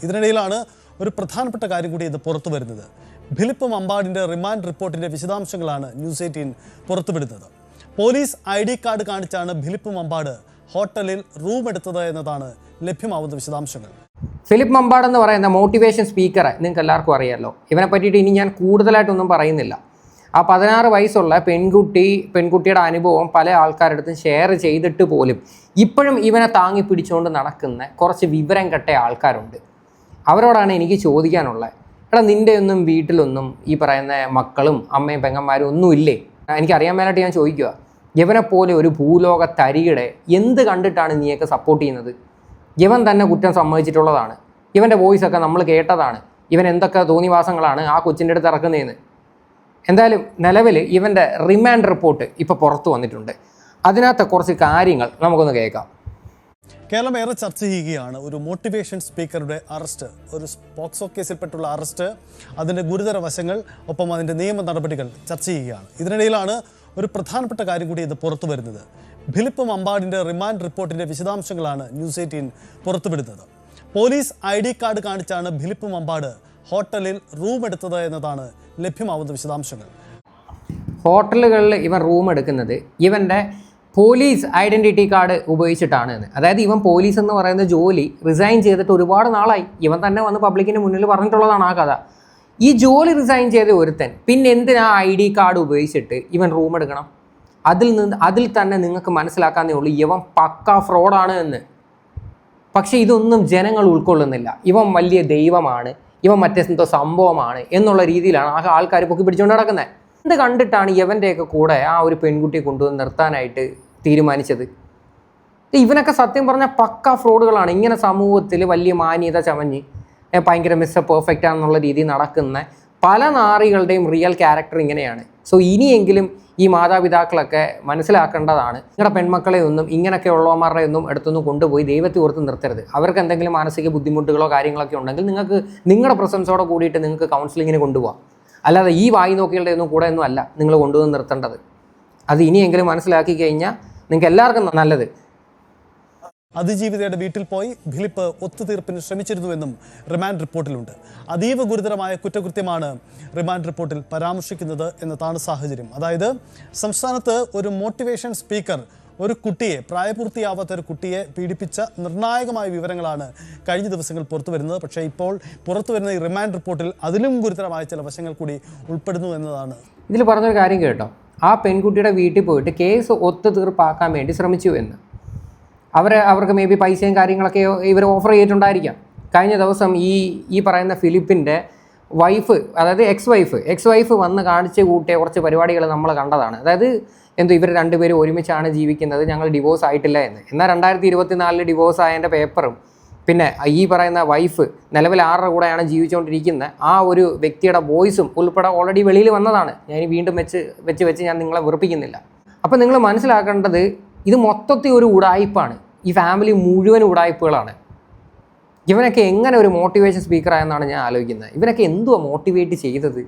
ഇതിനിടയിലാണ് ഒരു പ്രധാനപ്പെട്ട കാര്യം കൂടി ഇത് പുറത്തു വരുന്നത്. ഫിലിപ്പ് മമ്പാടിൻ്റെ റിമാൻഡ് റിപ്പോർട്ടിൻ്റെ വിശദാംശങ്ങളാണ് ന്യൂസ് 18 പുറത്തുവിടുന്നത്. പോലീസ് ID കാർഡ് കാണിച്ചാണ് ഫിലിപ്പ് മമ്പാട് ഹോട്ടലിൽ റൂം എടുത്തത് എന്നതാണ് ലഭ്യമാവുന്ന വിശദാംശങ്ങൾ. ഫിലിപ്പ് മമ്പാട് എന്ന് പറയുന്ന മോട്ടിവേഷൻ സ്പീക്കറെ നിങ്ങൾക്ക് എല്ലാവർക്കും അറിയാമല്ലോ. ഇവനെ പറ്റിയിട്ട് ഇനി ഞാൻ കൂടുതലായിട്ടൊന്നും പറയുന്നില്ല. ആ 16 വയസ്സുള്ള പെൺകുട്ടിയുടെ അനുഭവം പല ആൾക്കാരുടെ അടുത്തും ഷെയർ ചെയ്തിട്ട് പോലും ഇപ്പോഴും ഇവനെ താങ്ങി പിടിച്ചുകൊണ്ട് നടക്കുന്ന കുറച്ച് വിവരം കെട്ട ആൾക്കാരുണ്ട്. അവരോടാണ് എനിക്ക് ചോദിക്കാനുള്ളത്. എടാ, നിൻ്റെ ഒന്നും വീട്ടിലൊന്നും ഈ പറയുന്ന മക്കളും അമ്മയും പെങ്ങന്മാരും ഒന്നും ഇല്ലേ? എനിക്കറിയാൻ മേലായിട്ട് ഞാൻ ചോദിക്കുക, ഇവനെപ്പോലെ ഒരു ഭൂലോക തരികിടെ എന്ത് കണ്ടിട്ടാണ് നീയൊക്കെ സപ്പോർട്ട് ചെയ്യുന്നത്? ഇവൻ തന്നെ കുറ്റം സമ്മതിച്ചിട്ടുള്ളതാണ്. ഇവൻ്റെ വോയിസൊക്കെ നമ്മൾ കേട്ടതാണ്. ഇവൻ എന്തൊക്കെ തോന്നിവാസങ്ങളാണ് ആ കൊച്ചിൻ്റെ അടുത്ത് ഇറക്കുന്നതെന്ന്. എന്തായാലും നിലവിൽ ഇവൻ്റെ റിമാൻഡ് റിപ്പോർട്ട് ഇപ്പോൾ പുറത്തു വന്നിട്ടുണ്ട്. അതിനകത്ത് കുറച്ച് കാര്യങ്ങൾ നമുക്കൊന്ന് കേൾക്കാം. കേരളം ഏറെ ചർച്ച ചെയ്യുകയാണ് ഒരു മോട്ടിവേഷൻ സ്പീക്കറുടെ അറസ്റ്റ്, ഒരു പോക്സോ കേസിൽപ്പെട്ടുള്ള അറസ്റ്റ്, അതിൻ്റെ ഗുരുതര വശങ്ങൾ, ഒപ്പം അതിൻ്റെ നിയമ നടപടികൾ ചർച്ച ചെയ്യുകയാണ്. ഇതിനിടയിലാണ് ഒരു പ്രധാനപ്പെട്ട കാര്യം കൂടി ഇത് പുറത്തു വരുന്നത്. ഫിലിപ്പ് മമ്പാടിൻ്റെ റിമാൻഡ് റിപ്പോർട്ടിൻ്റെ വിശദാംശങ്ങളാണ് ന്യൂസ് 18 പുറത്തുവിടുന്നത്. പോലീസ് ID കാർഡ് കാണിച്ചാണ് ഫിലിപ്പ് മമ്പാട് ഹോട്ടലിൽ റൂം എടുത്തത് എന്നതാണ് ലഭ്യമാവുന്ന വിശദാംശങ്ങൾ. ഹോട്ടലുകളിൽ ഇവൻ റൂം എടുക്കുന്നത് ഇവൻ്റെ പോലീസ് ഐഡൻറ്റിറ്റി കാർഡ് ഉപയോഗിച്ചിട്ടാണ് എന്ന്. അതായത് ഇവൻ പോലീസ് എന്ന് പറയുന്ന ജോലി റിസൈൻ ചെയ്തിട്ട് ഒരുപാട് നാളായി. ഇവൻ തന്നെ വന്ന് പബ്ലിക്കിൻ്റെ മുന്നിൽ പറഞ്ഞിട്ടുള്ളതാണ് ആ കഥ. ഈ ജോലി റിസൈൻ ചെയ്ത ഒരുത്തൻ പിന്നെ എന്തിനാ ID കാർഡ് ഉപയോഗിച്ചിട്ട് ഇവൻ റൂം എടുക്കണം? അതിൽ തന്നെ നിങ്ങൾക്ക് മനസ്സിലാക്കാന്നേ ഉള്ളൂ ഇവൻ പക്ക ഫ്രോഡാണ് എന്ന്. പക്ഷേ ഇതൊന്നും ജനങ്ങൾ ഉൾക്കൊള്ളുന്നില്ല. ഇവൻ വലിയ ദൈവമാണ്, ഇവൻ മറ്റെന്തോ സംഭവമാണ് എന്നുള്ള രീതിയിലാണ് ആ ആൾക്കാർ പൊക്കി പിടിച്ചുകൊണ്ട് നടക്കുന്നത്. എന്ത് കണ്ടിട്ടാണ് ഇവൻ്റെയൊക്കെ കൂടെ ആ ഒരു പെൺകുട്ടിയെ കൊണ്ടുവന്ന് നിർത്താനായിട്ട് തീരുമാനിച്ചത്? ഇവനൊക്കെ സത്യം പറഞ്ഞാൽ പക്ക ഫ്രോഡുകളാണ്. ഇങ്ങനെ സമൂഹത്തിൽ വലിയ മാന്യത ചമഞ്ഞ് ഭയങ്കര മിസ്റ്റർ പെർഫെക്റ്റ് ആണെന്നുള്ള രീതിയിൽ നടക്കുന്ന പല നാറികളുടെയും റിയൽ ക്യാരക്ടർ ഇങ്ങനെയാണ്. സോ ഇനിയെങ്കിലും ഈ മാതാപിതാക്കളൊക്കെ മനസ്സിലാക്കേണ്ടതാണ്, നിങ്ങളുടെ പെൺമക്കളെ ഒന്നും ഇങ്ങനെയൊക്കെ ഉള്ളവന്മാരുടെ ഒന്നും അടുത്തൊന്നും കൊണ്ടുപോയി ദൈവത്തെ ഓർത്ത് നിർത്തരുത്. അവർക്ക് എന്തെങ്കിലും മാനസിക ബുദ്ധിമുട്ടുകളോ കാര്യങ്ങളൊക്കെ ഉണ്ടെങ്കിൽ നിങ്ങൾക്ക് നിങ്ങളുടെ പ്രസൻസോടെ കൂടിയിട്ട് നിങ്ങൾക്ക് കൗൺസിലിങ്ങിന് കൊണ്ടുപോകാം. അല്ലാതെ ഈ വായി നോക്കികളുടെ ഒന്നും കൂടെ ഒന്നും അല്ല നിങ്ങൾ കൊണ്ടുവന്ന് നിർത്തേണ്ടത്. അത് ഇനിയെങ്കിലും മനസ്സിലാക്കി കഴിഞ്ഞാൽ നിങ്ങൾക്ക് എല്ലാവർക്കും നല്ലത്. അതിജീവിതയുടെ വീട്ടിൽ പോയി ഫിലിപ്പ് ഒത്തുതീർപ്പിന് ശ്രമിച്ചിരുന്നുവെന്നും റിമാൻഡ് റിപ്പോർട്ടിലുണ്ട്. അതീവ ഗുരുതരമായ കുറ്റകൃത്യമാണ് റിമാൻഡ് റിപ്പോർട്ടിൽ പരാമർശിക്കുന്നത് എന്നതാണ് സാഹചര്യം. അതായത് സംസ്ഥാനത്ത് ഒരു മോട്ടിവേഷൻ സ്പീക്കർ ഒരു കുട്ടിയെ, പ്രായപൂർത്തിയാവാത്ത ഒരു കുട്ടിയെ പീഡിപ്പിച്ച നിർണായകമായ വിവരങ്ങളാണ് കഴിഞ്ഞ ദിവസങ്ങൾ പുറത്തു വരുന്നത്. പക്ഷേ ഇപ്പോൾ പുറത്തു വരുന്ന ഈ റിമാൻഡ് റിപ്പോർട്ടിൽ അതിലും ഗുരുതരമായ ചില വശങ്ങൾ കൂടി ഉൾപ്പെടുന്നു എന്നതാണ്. ഇതിൽ പറഞ്ഞൊരു കാര്യം കേട്ടോ, ആ പെൺകുട്ടിയുടെ വീട്ടിൽ പോയിട്ട് കേസ് ഒത്തുതീർപ്പാക്കാൻ വേണ്ടി ശ്രമിച്ചു എന്ന്. അവർക്ക് മേ ബി പൈസയും കാര്യങ്ങളൊക്കെ ഇവർ ഓഫർ ചെയ്തിട്ടുണ്ടായിരിക്കാം. കഴിഞ്ഞ ദിവസം ഈ പറയുന്ന ഫിലിപ്പിൻ്റെ വൈഫ്, അതായത് എക്സ് വൈഫ് വന്ന് കാണിച്ച് കൂട്ടിയ കുറച്ച് പരിപാടികൾ നമ്മൾ കണ്ടതാണ്. അതായത് ഇവർ രണ്ടുപേരും ഒരുമിച്ചാണ് ജീവിക്കുന്നത്, ഞങ്ങൾ ഡിവോഴ്സ് ആയിട്ടില്ല എന്ന്. എന്നാൽ 2024 ഡിവോഴ്സ് ആയതിൻ്റെ പേപ്പറും പിന്നെ ഈ പറയുന്ന വൈഫ് നിലവിൽ 6 കൂടെയാണ് ജീവിച്ചുകൊണ്ടിരിക്കുന്ന ആ ഒരു വ്യക്തിയുടെ വോയിസും ഉൾപ്പെടെ ഓൾറെഡി വെളിയിൽ വന്നതാണ്. ഞാൻ വീണ്ടും വെച്ച് ഞാൻ നിങ്ങളെ വെറുപ്പിക്കുന്നില്ല. അപ്പോൾ നിങ്ങൾ മനസ്സിലാക്കേണ്ടത് ഇത് മൊത്തത്തിൽ ഒരു ഉടായ്പാണ്. ഈ ഫാമിലി മുഴുവൻ ഉടായ്പകളാണ്. ഇവനൊക്കെ എങ്ങനെ ഒരു മോട്ടിവേഷൻ സ്പീക്കറായെന്നാണ് ഞാൻ ആലോചിക്കുന്നത്. ഇവനൊക്കെ എന്തുവാ മോട്ടിവേറ്റ് ചെയ്തത്?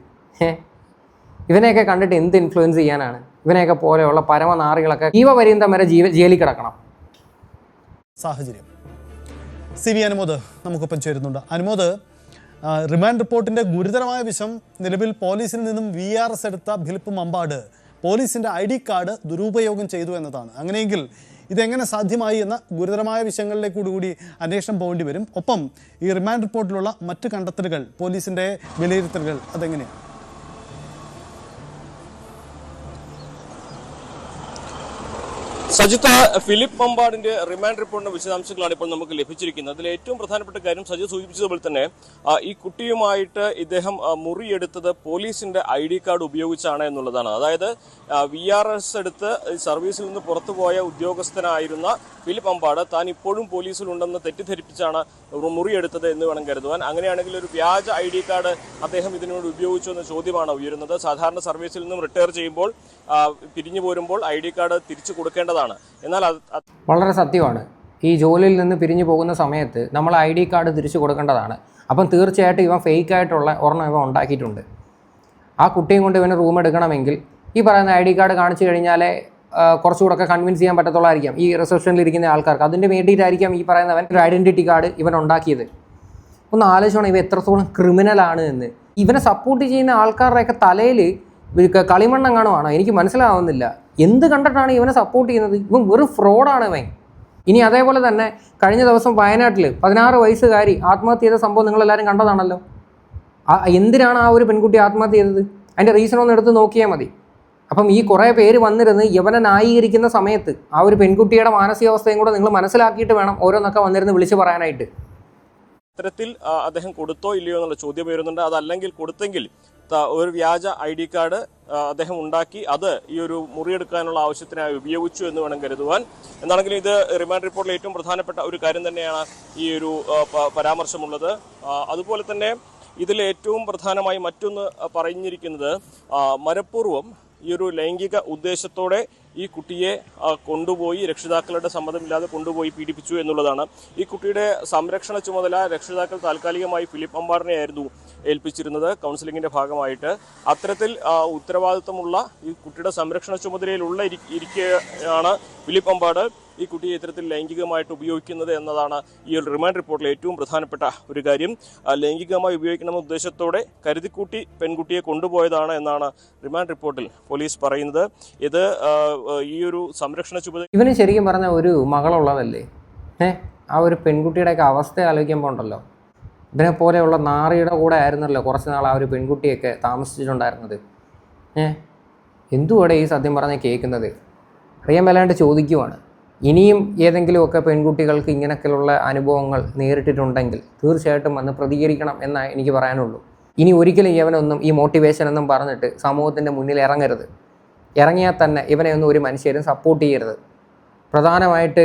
ഇവനെയൊക്കെ കണ്ടിട്ട് എന്ത് ഇൻഫ്ലുവൻസ് ചെയ്യാനാണ്? ഇവനെയൊക്കെ പോലെയുള്ള പരമനാറികളൊക്കെ ജീവപര്യന്തം വരെ ജയിലിൽ കിടക്കണം. സാഹചര്യം CV അനുമോദ് നമുക്കൊപ്പം ചേരുന്നുണ്ട്. അനുമോദ്, റിമാൻഡ് റിപ്പോർട്ടിൻ്റെ ഗുരുതരമായ വിഷയം നിലവിൽ പോലീസിൽ നിന്നും VRS എടുത്ത ഫിലിപ്പ് മമ്പാട് പോലീസിൻ്റെ ID കാർഡ് ദുരുപയോഗം ചെയ്തു എന്നതാണ്. അങ്ങനെയെങ്കിൽ ഇതെങ്ങനെ സാധ്യമായി എന്ന ഗുരുതരമായ വിഷയങ്ങളിലേക്ക് കൂടി അന്വേഷണം പോകേണ്ടി വരും. ഒപ്പം ഈ റിമാൻഡ് റിപ്പോർട്ടിലുള്ള മറ്റ് കണ്ടെത്തലുകൾ, പോലീസിൻ്റെ വിലയിരുത്തലുകൾ അതെങ്ങനെയാണ്? സജിത്ത്, ഫിലിപ്പ് മമ്പാടിന്റെ റിമാൻഡ് റിപ്പോർട്ടിന്റെ വിശദാംശങ്ങളാണ് ഇപ്പോൾ നമുക്ക് ലഭിച്ചിരിക്കുന്നത്. അതിൽ ഏറ്റവും പ്രധാനപ്പെട്ട കാര്യം സജി സൂചിപ്പിച്ചതുപോലെ തന്നെ ഈ കുട്ടിയുമായിട്ട് ഇദ്ദേഹം മുറിയെടുത്തത് പോലീസിന്റെ ID കാർഡ് ഉപയോഗിച്ചാണ് എന്നുള്ളതാണ്. അതായത് VRS എടുത്ത് സർവീസിൽ നിന്ന് പുറത്തുപോയ ഉദ്യോഗസ്ഥനായിരുന്ന ഫിലിപ്പ് മമ്പാട് താൻ ഇപ്പോഴും പോലീസിലുണ്ടെന്ന് തെറ്റിദ്ധരിപ്പിച്ചാണ് മുറിയെടുത്തത് എന്ന് വേണം കരുതുവാൻ. അങ്ങനെയാണെങ്കിൽ ഒരു വ്യാജ ID കാർഡ് അദ്ദേഹം ഇതിനോട് ഉപയോഗിച്ചു എന്ന ചോദ്യമാണ് ഉയരുന്നത്. സാധാരണ സർവീസിൽ നിന്നും റിട്ടയർ ചെയ്യുമ്പോൾ പിരിഞ്ഞു പോരുമ്പോൾ ID കാർഡ് തിരിച്ചു കൊടുക്കേണ്ടതാണ്. എന്നാൽ വളരെ സത്യമാണ്. ഈ ജോലിയിൽ നിന്ന് പിരിഞ്ഞു പോകുന്ന സമയത്ത് നമ്മൾ ID കാർഡ് തിരിച്ചു കൊടുക്കേണ്ടതാണ്. അപ്പം തീർച്ചയായിട്ടും ഇവൻ ഫേക്കായിട്ടുള്ള ഒരെണ്ണം ഇവൻ ഉണ്ടാക്കിയിട്ടുണ്ട്. ആ കുട്ടിയും കൊണ്ട് ഇവന് റൂം എടുക്കണമെങ്കിൽ ഈ പറയുന്ന ID കാർഡ് കാണിച്ചു കഴിഞ്ഞാലേ കുറച്ചുകൂടെ കൺവിൻസ് ചെയ്യാൻ പറ്റത്തുള്ളായിരിക്കാം ഈ റിസപ്ഷനിൽ ഇരിക്കുന്ന ആൾക്കാർക്ക്. അതിൻ്റെ വേണ്ടിയിട്ടായിരിക്കാം ഈ പറയുന്നവൻ ഒരു ഐഡൻറ്റിറ്റി കാർഡ് ഇവൻ ഉണ്ടാക്കിയത്. ഒന്ന് ആലോചിച്ചോണം ഇവ എത്രത്തോളം ക്രിമിനലാണ് എന്ന്. ഇവനെ സപ്പോർട്ട് ചെയ്യുന്ന ആൾക്കാരുടെയൊക്കെ തലയിൽ കളിമണ്ണെങ്ങാണുമാണോ എനിക്ക് മനസ്സിലാവുന്നില്ല. എന്ത് കണ്ടിട്ടാണ് ഇവനെ സപ്പോർട്ട് ചെയ്യുന്നത്? ഇവൻ വെറും ഫ്രോഡാണ് ഇവൻ. ഇനി അതേപോലെ തന്നെ കഴിഞ്ഞ ദിവസം വയനാട്ടിൽ 16 വയസ്സുകാരി ആത്മഹത്യ ചെയ്ത സംഭവം നിങ്ങളെല്ലാവരും കണ്ടതാണല്ലോ. എന്തിനാണ് ആ ഒരു പെൺകുട്ടി ആത്മഹത്യ ചെയ്തത്? അതിൻ്റെ റീസൺ ഒന്ന് എടുത്ത് നോക്കിയാൽ മതി. അപ്പം ഈ കുറേ പേര് വന്നിരുന്ന് യവനെ ന്യായീകരിക്കുന്ന സമയത്ത് ആ ഒരു പെൺകുട്ടിയുടെ മാനസികാവസ്ഥയും കൂടെ നിങ്ങൾ മനസ്സിലാക്കിയിട്ട് വേണം ഓരോന്നൊക്കെ വന്നിരുന്ന് വിളിച്ച് പറയാനായിട്ട്. ഇത്തരത്തിൽ അദ്ദേഹം കൊടുത്തോ ഇല്ലയോ എന്നുള്ള ചോദ്യം വരുന്നുണ്ട്. അതല്ലെങ്കിൽ കൊടുത്തെങ്കിൽ ഒരു വ്യാജ ID കാർഡ് അദ്ദേഹം ഉണ്ടാക്കി അത് ഈ ഒരു മുറിയെടുക്കാനുള്ള ആവശ്യത്തിനായി ഉപയോഗിച്ചു എന്ന് വേണം കരുതുവാൻ. എന്താണെങ്കിലും ഇത് റിമാൻഡ് റിപ്പോർട്ടിൽ ഏറ്റവും പ്രധാനപ്പെട്ട ഒരു കാര്യം തന്നെയാണ് ഈ ഒരു പരാമർശമുള്ളത്. അതുപോലെ തന്നെ ഇതിൽ ഏറ്റവും പ്രധാനമായി മറ്റൊന്ന് പറഞ്ഞിരിക്കുന്നത് മനഃപൂർവ്വം ഈ ഒരു ലൈംഗിക ഉദ്ദേശത്തോടെ ഈ കുട്ടിയെ കൊണ്ടുപോയി രക്ഷിതാക്കളുടെ സമ്മതമില്ലാതെ കൊണ്ടുപോയി പീഡിപ്പിച്ചു എന്നുള്ളതാണ്. ഈ കുട്ടിയുടെ സംരക്ഷണ ചുമതല രക്ഷിതാക്കൾ താൽക്കാലികമായി ഫിലിപ്പ് അമ്പാടിനെയായിരുന്നു ഏൽപ്പിച്ചിരുന്നത് കൗൺസിലിങ്ങിന്റെ ഭാഗമായിട്ട്. അത്തരത്തിൽ ഉത്തരവാദിത്തമുള്ള ഈ കുട്ടിയുടെ സംരക്ഷണ ചുമതലയിലുള്ള ഇരിക്കെയാണ് ഫിലിപ്പ് അമ്പാട് ഈ കുട്ടിയെ ഇത്തരത്തിൽ ലൈംഗികമായിട്ട് ഉപയോഗിക്കുന്നത് എന്നതാണ് ഈ ഒരു റിമാൻഡ് റിപ്പോർട്ടിലെ ഏറ്റവും പ്രധാനപ്പെട്ട ഒരു കാര്യം. ലൈംഗികമായി ഉപയോഗിക്കണമെന്ന ഉദ്ദേശത്തോടെ കരുതിക്കൂട്ടി പെൺകുട്ടിയെ കൊണ്ടുപോയതാണ് എന്നാണ് റിമാൻഡ് റിപ്പോർട്ടിൽ പോലീസ് പറയുന്നത്. ഇത് ഈ ഒരു സംരക്ഷണ ചുമതല ഇവന് ശരിക്കും പറഞ്ഞ ഒരു മകളുള്ളതല്ലേ. ആ ഒരു പെൺകുട്ടിയുടെയൊക്കെ അവസ്ഥ ആലോചിക്കുമ്പോൾ ഉണ്ടല്ലോ, ഇതിനെ പോലെയുള്ള നാറിയുടെ കൂടെ ആയിരുന്നല്ലോ കുറച്ച് നാൾ ആ ഒരു പെൺകുട്ടിയൊക്കെ താമസിച്ചിട്ടുണ്ടായിരുന്നത്. എന്തുകൂടെ ഈ സത്യം പറഞ്ഞ് കേൾക്കുന്നത് അറിയാൻ മേലാണ്ട് ചോദിക്കുവാണ്. ഇനിയും ഏതെങ്കിലുമൊക്കെ പെൺകുട്ടികൾക്ക് ഇങ്ങനെയൊക്കെയുള്ള അനുഭവങ്ങൾ നേരിട്ടിട്ടുണ്ടെങ്കിൽ തീർച്ചയായിട്ടും വന്ന് പ്രതികരിക്കണം എന്നാണ് എനിക്ക് പറയാനുള്ളൂ. ഇനി ഒരിക്കലും ഇവനൊന്നും ഈ മോട്ടിവേഷൻ ഒന്നും പറഞ്ഞിട്ട് സമൂഹത്തിൻ്റെ മുന്നിൽ ഇറങ്ങരുത്. ഇറങ്ങിയാൽ തന്നെ ഇവനെ ഒന്നും ഒരു മനുഷ്യരും സപ്പോർട്ട് ചെയ്യരുത്. പ്രധാനമായിട്ട്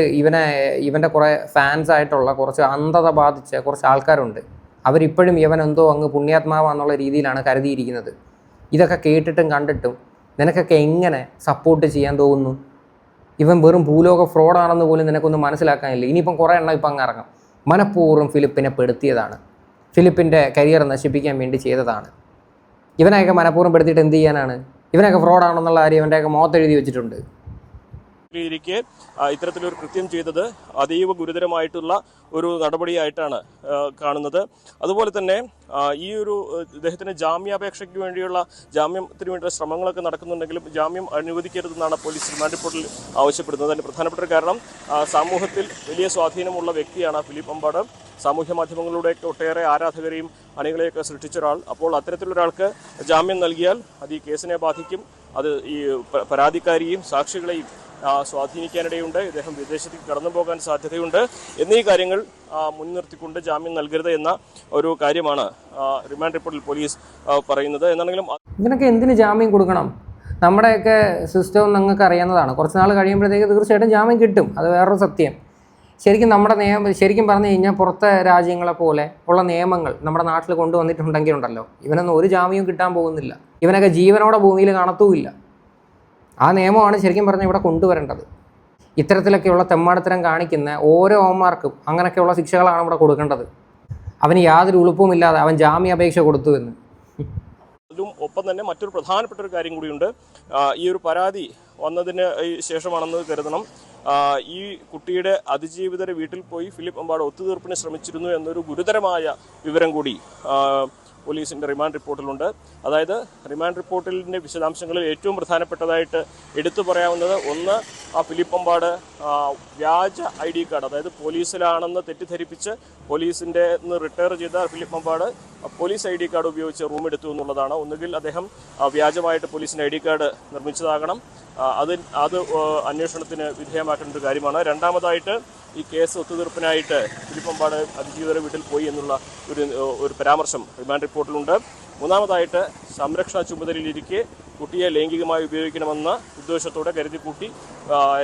ഇവൻ്റെ കുറേ ഫാൻസായിട്ടുള്ള കുറച്ച് അന്ധത ബാധിച്ച കുറച്ച് ആൾക്കാരുണ്ട്. അവരിപ്പോഴും ഇവനെന്തോ അങ്ങ് പുണ്യാത്മാവാന്നുള്ള രീതിയിലാണ് കരുതിയിരിക്കുന്നത്. ഇതൊക്കെ കേട്ടിട്ടും കണ്ടിട്ടും നിനക്കൊക്കെ എങ്ങനെ സപ്പോർട്ട് ചെയ്യാൻ തോന്നുന്നു? ഇവൻ വെറും ഭൂലോക ഫ്രോഡാണെന്ന് പോലും നിനക്കൊന്നും മനസ്സിലാക്കാനില്ല. ഇനിയിപ്പം കുറേ എണ്ണം ഇപ്പം അങ്ങ് ഇറങ്ങും. മനഃപൂർവ്വം ഫിലിപ്പിനെ പെടുത്തിയതാണ്, ഫിലിപ്പിൻ്റെ കരിയർ നശിപ്പിക്കാൻ വേണ്ടി ചെയ്തതാണ്. ഇവനെയൊക്കെ മനഃപൂർവ്വം പെടുത്തിയിട്ട് എന്ത് ചെയ്യാനാണ്? ഇവനൊക്കെ ഫ്രോഡാണെന്നുള്ള കാര്യം ഇവൻ്റെയൊക്കെ മുഖത്തെഴുതി വെച്ചിട്ടുണ്ട്. ഇരിക്കെ ഇത്തരത്തിലൊരു കൃത്യം ചെയ്തത് അതീവ ഗുരുതരമായിട്ടുള്ള ഒരു നടപടിയായിട്ടാണ് കാണുന്നത്. അതുപോലെ തന്നെ ഈ ഒരു ഇദ്ദേഹത്തിന് ജാമ്യാപേക്ഷയ്ക്ക് വേണ്ടിയുള്ള ജാമ്യത്തിന് വേണ്ടിയുള്ള ശ്രമങ്ങളൊക്കെ നടക്കുന്നുണ്ടെങ്കിലും ജാമ്യം അനുവദിക്കരുതെന്നാണ് പോലീസ് റിമാൻഡ് റിപ്പോർട്ടിൽ ആവശ്യപ്പെടുന്നത്. അതിന് പ്രധാനപ്പെട്ട ഒരു കാരണം സമൂഹത്തിൽ വലിയ സ്വാധീനമുള്ള വ്യക്തിയാണ് ഫിലിപ്പ് അമ്പാട്. സാമൂഹ്യ മാധ്യമങ്ങളിലൂടെയൊക്കെ ഒട്ടേറെ ആരാധകരെയും അണികളെയൊക്കെ സൃഷ്ടിച്ച ഒരാൾ. അപ്പോൾ അത്തരത്തിലൊരാൾക്ക് ജാമ്യം നൽകിയാൽ അത് ഈ കേസിനെ ബാധിക്കും. അത് ഈ പരാതിക്കാരിയും സാക്ഷികളെയും സ്വാധീനിക്കാനിടയുണ്ട്. ഇദ്ദേഹം വിദേശത്തേക്ക് കടന്നു പോകാൻ സാധ്യതയുണ്ട്. എന്നീ കാര്യങ്ങൾ മുൻനിർത്തിക്കൊണ്ട് ജാമ്യം നൽകരുത് എന്ന ഒരു കാര്യമാണ് റിമാൻഡ് റിപ്പോർട്ടിൽ പോലീസ് പറയുന്നത്. എന്നാണെങ്കിലും ഇതിനൊക്കെ എന്തിന് ജാമ്യം കൊടുക്കണം? നമ്മുടെയൊക്കെ സിസ്റ്റം നിങ്ങൾക്ക് അറിയാവുന്നതാണ്. കുറച്ച് നാൾ കഴിയുമ്പോഴത്തേക്ക് തീർച്ചയായിട്ടും ജാമ്യം കിട്ടും. അത് വേറൊരു സത്യം. ശരിക്കും നമ്മുടെ ശരിക്കും പറഞ്ഞു കഴിഞ്ഞാൽ പുറത്തെ രാജ്യങ്ങളെ പോലെ ഉള്ള നിയമങ്ങൾ നമ്മുടെ നാട്ടിൽ കൊണ്ടുവന്നിട്ടുണ്ടെങ്കിൽ ഉണ്ടല്ലോ, ഇവനൊന്നും ഒരു ജാമ്യവും കിട്ടാൻ പോകുന്നില്ല. ഇവനൊക്കെ ജീവനോടെ ഭൂമിയിൽ കാണത്തുമില്ല. ആ നിയമമാണ് ശരിക്കും പറഞ്ഞാൽ ഇവിടെ കൊണ്ടുവരേണ്ടത്. ഇത്തരത്തിലൊക്കെയുള്ള തെമ്മാടിത്തരം കാണിക്കുന്ന ഓരോ ഓന്മാർക്കും അങ്ങനെയൊക്കെയുള്ള ശിക്ഷകളാണ് ഇവിടെ കൊടുക്കേണ്ടത്. അവന് യാതൊരു ഉളുപ്പുമില്ലാതെ അവൻ ജാമ്യാപേക്ഷ കൊടുത്തു എന്ന്. അതിലും ഒപ്പം തന്നെ മറ്റൊരു പ്രധാനപ്പെട്ട ഒരു കാര്യം കൂടിയുണ്ട്. ഈ ഒരു പരാതി വന്നതിന് ശേഷമാണെന്ന് കരുതണം ഈ കുട്ടിയുടെ അതിജീവിതരെ വീട്ടിൽ പോയി ഫിലിപ്പ് അമ്പാട് ഒത്തുതീർപ്പിന് ശ്രമിച്ചിരുന്നു എന്നൊരു ഗുരുതരമായ വിവരം കൂടി പോലീസിൻ്റെ റിമാൻഡ് റിപ്പോർട്ടിലുണ്ട്. അതായത് റിമാൻഡ് റിപ്പോർട്ടിൻ്റെ വിശദാംശങ്ങളിൽ ഏറ്റവും പ്രധാനപ്പെട്ടതായിട്ട് എടുത്തു പറയാവുന്നത്, ഒന്ന് ആ ഫിലിപ്പ് അമ്പാട് വ്യാജ ID കാർഡ്, അതായത് പോലീസിലാണെന്ന് തെറ്റിദ്ധരിപ്പിച്ച് പോലീസിൻ്റെ റിട്ടയർ ചെയ്ത Philip Ambat police ID card ഉപയോഗിച്ച് റൂം എടുത്തു എന്നുള്ളതാണ്. ഒന്നുകിൽ അദ്ദേഹം വ്യാജമായിട്ട് പോലീസിൻ്റെ ID കാർഡ് നിർമ്മിച്ചതാകണം. അത് അന്വേഷണത്തിന് വിധേയമാക്കേണ്ട ഒരു കാര്യമാണ്. രണ്ടാമതായിട്ട് ഈ കേസ് ഒത്തുതീർപ്പിനായിട്ട് ഫിലിപ്പ് അമ്പാട് അതിജീവിതരെ വീട്ടിൽ പോയി എന്നുള്ള ഒരു പരാമർശം റിമാൻഡ് റിപ്പോർട്ടിലുണ്ട്. മൂന്നാമതായിട്ട് സംരക്ഷണ ചുമതലയിലിരിക്കെ കുട്ടിയെ ലൈംഗികമായി ഉപയോഗിക്കണമെന്ന ഉദ്ദേശത്തോടെ കരുതിക്കൂട്ടി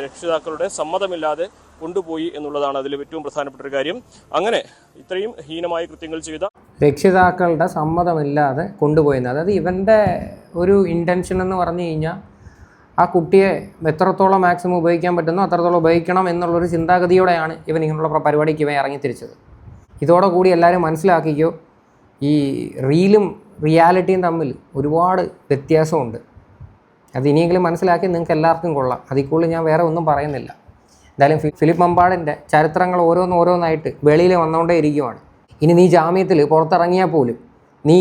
രക്ഷിതാക്കളുടെ സമ്മതമില്ലാതെ കൊണ്ടുപോയി എന്നുള്ളതാണ് അതിൽ ഏറ്റവും പ്രധാനപ്പെട്ട ഒരു കാര്യം. അങ്ങനെ ഇത്രയും ഹീനമായ കൃത്യങ്ങൾ ചെയ്ത രക്ഷിതാക്കളുടെ സമ്മതമില്ലാതെ കൊണ്ടുപോയെന്ന്, അതായത് ഇവൻ്റെ ഒരു ഇൻറ്റൻഷൻ എന്ന് പറഞ്ഞു കഴിഞ്ഞാൽ ആ കുട്ടിയെ എത്രത്തോളം മാക്സിമം ഉപയോഗിക്കാൻ പറ്റുന്നോ അത്രത്തോളം ഉപയോഗിക്കണം എന്നുള്ളൊരു ചിന്താഗതിയോടെയാണ് ഇവൻ ഇങ്ങനെയുള്ള പരിപാടിക്ക് ഇവൻ ഇറങ്ങിത്തിരിച്ചത്. ഇതോടുകൂടി എല്ലാവരും മനസ്സിലാക്കിക്കോ, ഈ റീലും റിയാലിറ്റിയും തമ്മിൽ ഒരുപാട് വ്യത്യാസമുണ്ട്. അത് ഇനിയെങ്കിലും മനസ്സിലാക്കി നിങ്ങൾക്ക് എല്ലാവർക്കും കൊള്ളാം. അതിൽ കൂടുതൽ ഞാൻ വേറെ ഒന്നും പറയുന്നില്ല. എന്തായാലും ഫിലിപ്പ് അമ്പാടിൻ്റെ ചരിത്രങ്ങൾ ഓരോന്നായിട്ട് വെളിയിൽ വന്നുകൊണ്ടേ ഇരിക്കുവാണ്. ഇനി നീ ജാമ്യത്തിൽ പുറത്തിറങ്ങിയാൽ പോലും നീ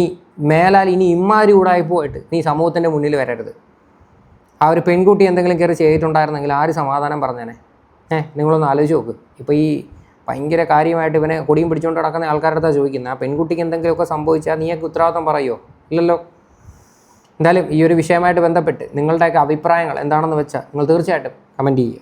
മേലാൽ ഇനി ഇമ്മാരി ഉടായ്പോയിട്ട് നീ സമൂഹത്തിൻ്റെ മുന്നിൽ വരരുത്. ആ ഒരു പെൺകുട്ടി എന്തെങ്കിലും കയറി ചെയ്തിട്ടുണ്ടായിരുന്നെങ്കിൽ ആര് സമാധാനം പറഞ്ഞേനെ? നിങ്ങളൊന്ന് ആലോചിച്ച് നോക്ക്. ഇപ്പോൾ ഈ ഭയങ്കര കാര്യമായിട്ട് ഇവനെ കൊടിയും പിടിച്ചുകൊണ്ട് നടക്കുന്ന ആൾക്കാരുടെ അടുത്താണ് ചോദിക്കുന്നത്, ആ പെൺകുട്ടിക്ക് എന്തെങ്കിലുമൊക്കെ സംഭവിച്ചാൽ നീയൊക്കെ ഉത്തരവാദിത്വം പറയുമോ? ഇല്ലല്ലോ. എന്തായാലും ഈ ഒരു വിഷയമായിട്ട് ബന്ധപ്പെട്ട് നിങ്ങളുടെയൊക്കെ അഭിപ്രായങ്ങൾ എന്താണെന്ന് വെച്ചാൽ നിങ്ങൾ തീർച്ചയായിട്ടും കമൻറ്റ് ചെയ്യുക.